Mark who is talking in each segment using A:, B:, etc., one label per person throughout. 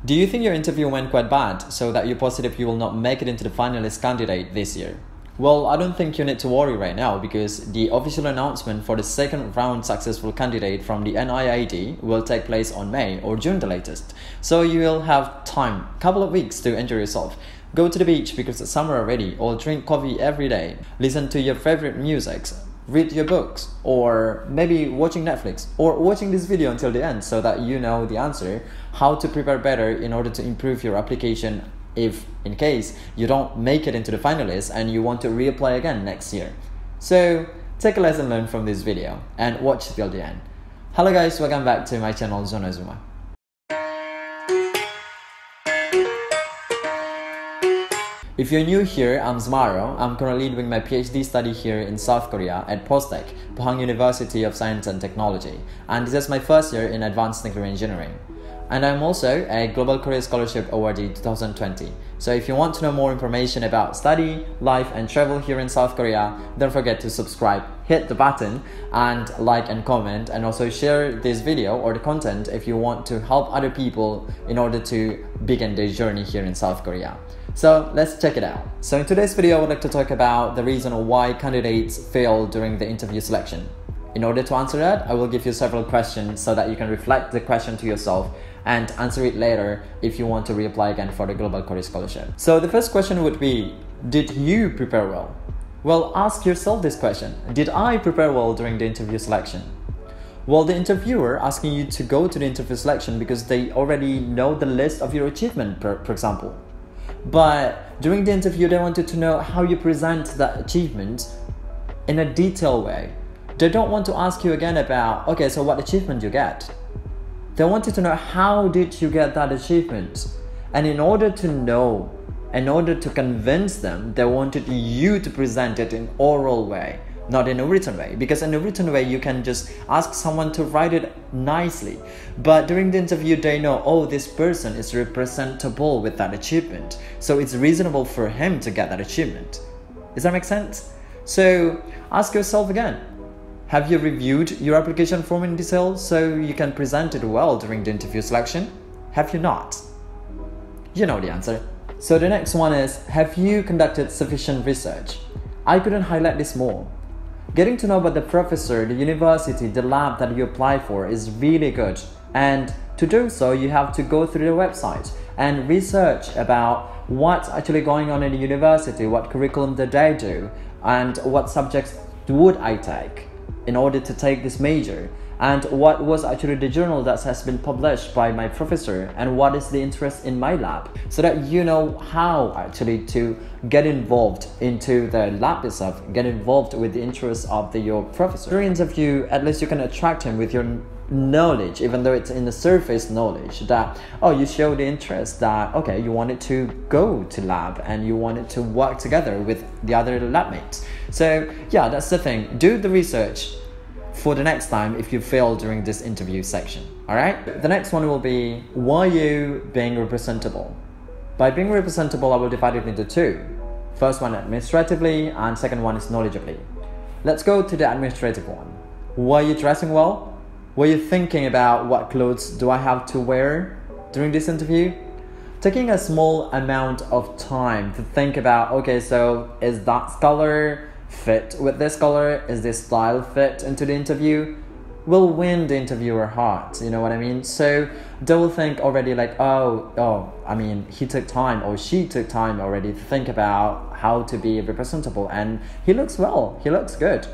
A: Do you think your interview went quite bad, so that you're positive you will not make it into the finalist candidate this year? Well, I don't think you need to worry right now, because the official announcement for the second round successful candidate from the NIID will take place on May or June the latest. So you will have time, couple of weeks to enjoy yourself. Go to the beach because it's summer already, or drink coffee every day. Listen to your favorite music. Read your books, or maybe watching Netflix, or watching this video until the end so that you know the answer, how to prepare better in order to improve your application if in case you don't make it into the finalists and you want to reapply again next year. So take a lesson learned from this video and watch till the end. Hello guys, welcome back to my channel Zona Zuma. If you're new here, I'm Zmaro. I'm currently doing my PhD study here in South Korea at Postech, Pohang University of Science and Technology, and this is my first year in Advanced Nuclear Engineering. And I'm also a Global Career Scholarship Awardee 2020. So if you want to know more information about study, life and travel here in South Korea, don't forget to subscribe, hit the button and like and comment, and also share this video or the content if you want to help other people in order to begin their journey here in South Korea. So let's check it out. So in today's video, I would like to talk about the reason why candidates fail during the interview selection. In order to answer that, I will give you several questions so that you can reflect the question to yourself and answer it later if you want to reapply again for the Global Career Scholarship. So the first question would be, did you prepare well? Well, ask yourself this question. Did I prepare well during the interview selection? Well, the interviewer asking you to go to the interview selection because they already know the list of your achievement, for example. But during the interview, they wanted to know how you present that achievement in a detailed way. They don't want to ask you again about, okay, so what achievement you get? They wanted to know how did you get that achievement? And in order to know, in order to convince them, they wanted you to present it in oral way, not in a written way. Because in a written way, you can just ask someone to write it nicely. But during the interview, they know, oh, this person is representable with that achievement. So it's reasonable for him to get that achievement. Does that make sense? So ask yourself again. Have you reviewed your application form in detail so you can present it well during the interview selection? Have you not? You know the answer. So the next one is, have you conducted sufficient research? I couldn't highlight this more. Getting to know about the professor, the university, the lab that you apply for is really good. And to do so, you have to go through the website and research about what's actually going on in the university, what curriculum did they do, and what subjects would I take in order to take this major, and what was actually the journal that has been published by my professor, and what is the interest in my lab, so that you know how actually to get involved into the lab itself, get involved with the interests of your professor. During interview, at least you can attract him with your knowledge, even though it's in the surface knowledge, that, oh, you show the interest that, okay, you wanted to go to lab and you wanted to work together with the other lab mates. So yeah, that's the thing. Do the research for the next time if you fail during this interview section. Alright? The next one will be, why you being representable? By being representable, I will divide it into two. First one administratively, and second one is knowledgeably. Let's go to the administrative one. Were you dressing well? Were you thinking about what clothes do I have to wear during this interview? Taking a small amount of time to think about, okay, so is that color fit with this color? Is this style fit into the interview? Will win the interviewer heart, you know what I mean? So they will think already like, I mean, he took time or she took time already to think about how to be representable, and he looks well, he looks good.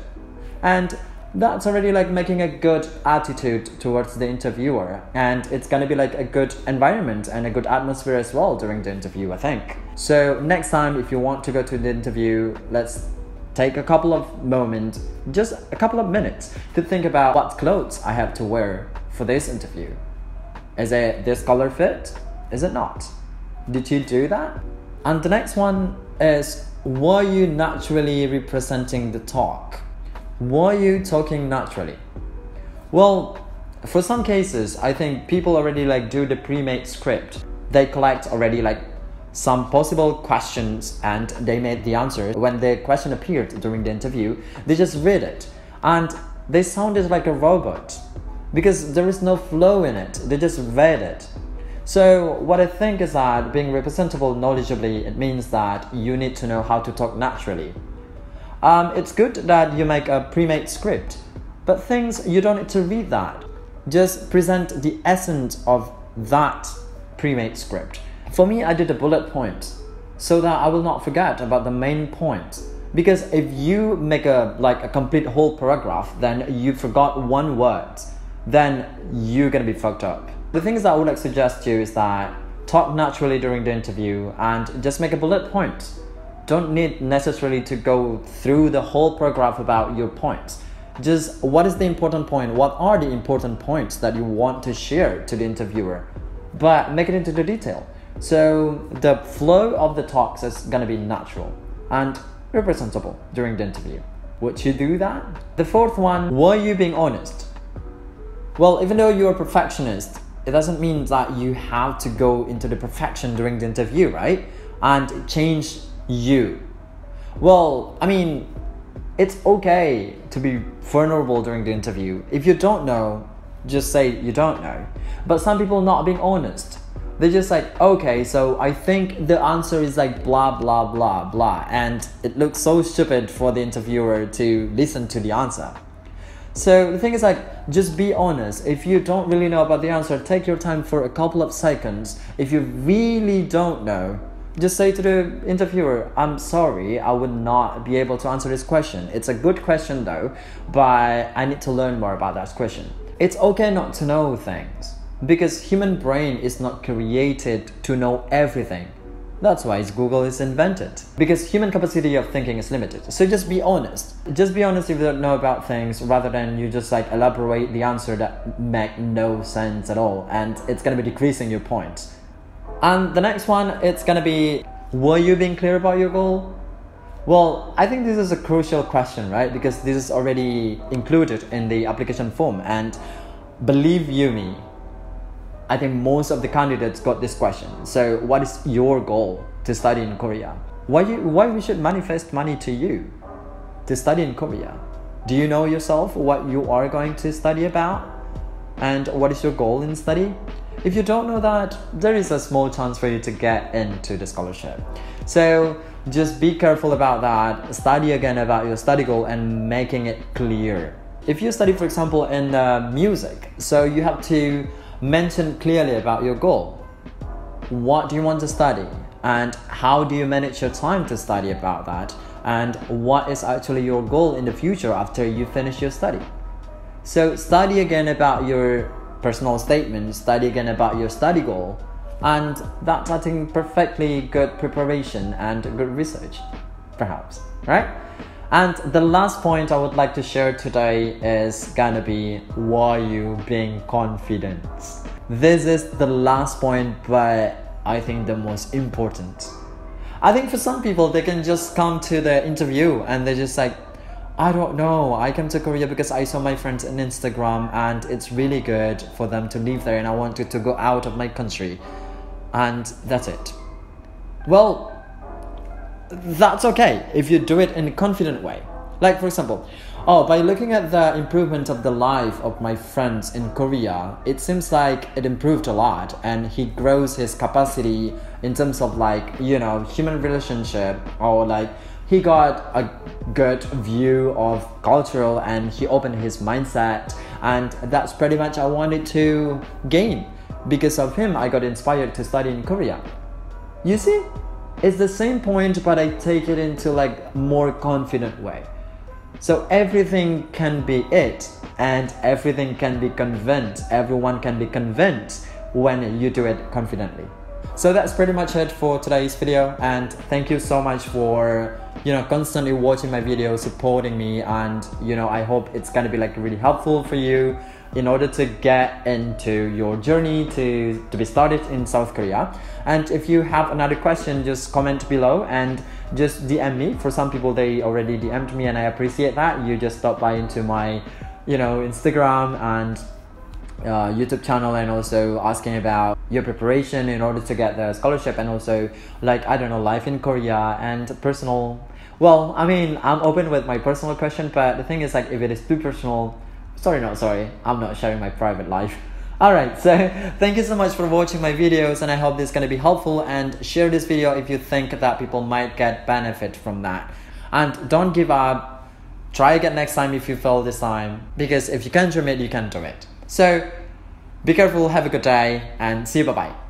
A: And that's already like making a good attitude towards the interviewer, and it's gonna be like a good environment and a good atmosphere as well during the interview, I think. So next time, if you want to go to the interview, let's take a couple of moments, just a couple of minutes, to think about what clothes I have to wear for this interview. Is it this color fit? Is it not? Did you do that? And the next one is, were you naturally representing the talk? Were you talking naturally? Well, for some cases, I think people already like do the pre-made script. They collect already like some possible questions and they made the answer. When the question appeared during the interview, they just read it and they sounded like a robot because there is no flow in it. They just read it. So what I think is that being representable knowledgeably, it means that you need to know how to talk naturally. It's good that you make a pre-made script, but things you don't need to read that. Just present the essence of that pre-made script. For me, I did a bullet point so that I will not forget about the main point. Because if you make a complete whole paragraph, then you forgot one word, then you're gonna be fucked up. The things that I would suggest to you is that talk naturally during the interview and just make a bullet point. Don't need necessarily to go through the whole paragraph about your points. Just what is the important point? What are the important points that you want to share to the interviewer? But make it into the detail. So the flow of the talks is gonna be natural and representable during the interview. Would you do that? The fourth one, were you being honest? Well, even though you're a perfectionist, it doesn't mean that you have to go into the perfection during the interview, right? And change you. Well, I mean, it's okay to be vulnerable during the interview. If you don't know, just say you don't know. But some people not being honest. They're just like, okay, so I think the answer is like blah, blah, blah, blah. And it looks so stupid for the interviewer to listen to the answer. So the thing is like, just be honest. If you don't really know about the answer, take your time for a couple of seconds. If you really don't know, just say to the interviewer, I'm sorry, I would not be able to answer this question. It's a good question though, but I need to learn more about that question. It's okay not to know things, because human brain is not created to know everything. That's why Google is invented, because human capacity of thinking is limited. So just be honest. Just be honest if you don't know about things, rather than you just like elaborate the answer that make no sense at all, and it's gonna be decreasing your points. And the next one, it's gonna be, were you being clear about your goal? Well, I think this is a crucial question, right? Because this is already included in the application form, and believe you me, I think most of the candidates got this question. So what is your goal to study in Korea? Why we should manifest money to you to study in Korea? Do you know yourself what you are going to study about? And what is your goal in study? If you don't know that, there is a small chance for you to get into the scholarship. So just be careful about that. Study again about your study goal and making it clear. If you study, for example, in music, so you have to mention clearly about your goal. What do you want to study? And how do you manage your time to study about that? And what is actually your goal in the future after you finish your study? So study again about your personal statement, study again about your study goal, and that's, I think, perfectly good preparation and good research, perhaps, right? And the last point I would like to share today is gonna be, were you being confident? This is the last point, but I think the most important. I think for some people, they can just come to the interview and they're just like, I don't know, I came to Korea because I saw my friends on Instagram and it's really good for them to live there and I wanted to go out of my country. And that's it. Well, that's okay if you do it in a confident way. Like, for example, by looking at the improvement of the life of my friends in Korea, it seems like it improved a lot and he grows his capacity in terms of like, you know, human relationship, or like he got a good view of cultural and he opened his mindset, and that's pretty much I wanted to gain. Because of him, I got inspired to study in Korea. You see, it's the same point, but I take it into like more confident way. So everything can be it, and everything can be convinced. Everyone can be convinced when you do it confidently. So that's pretty much it for today's video, and thank you so much for, you know, constantly watching my videos, supporting me, and you know, I hope it's gonna be like really helpful for you in order to get into your journey to be started in South Korea. And if you have another question, just comment below and just DM me. For some people, they already DM'd me and I appreciate that. You just stop by into my, you know, Instagram and YouTube channel, and also asking about your preparation in order to get the scholarship, and also like, I don't know, life in Korea and personal. Well, I mean, I'm open with my personal question, but the thing is like, if it is too personal, sorry, I'm not sharing my private life. Alright, so thank you so much for watching my videos, and I hope this is going to be helpful, and share this video if you think that people might get benefit from that. And don't give up. Try again next time if you fail this time, because if you can't do it, you can do it. So be careful, have a good day, and see you, bye bye.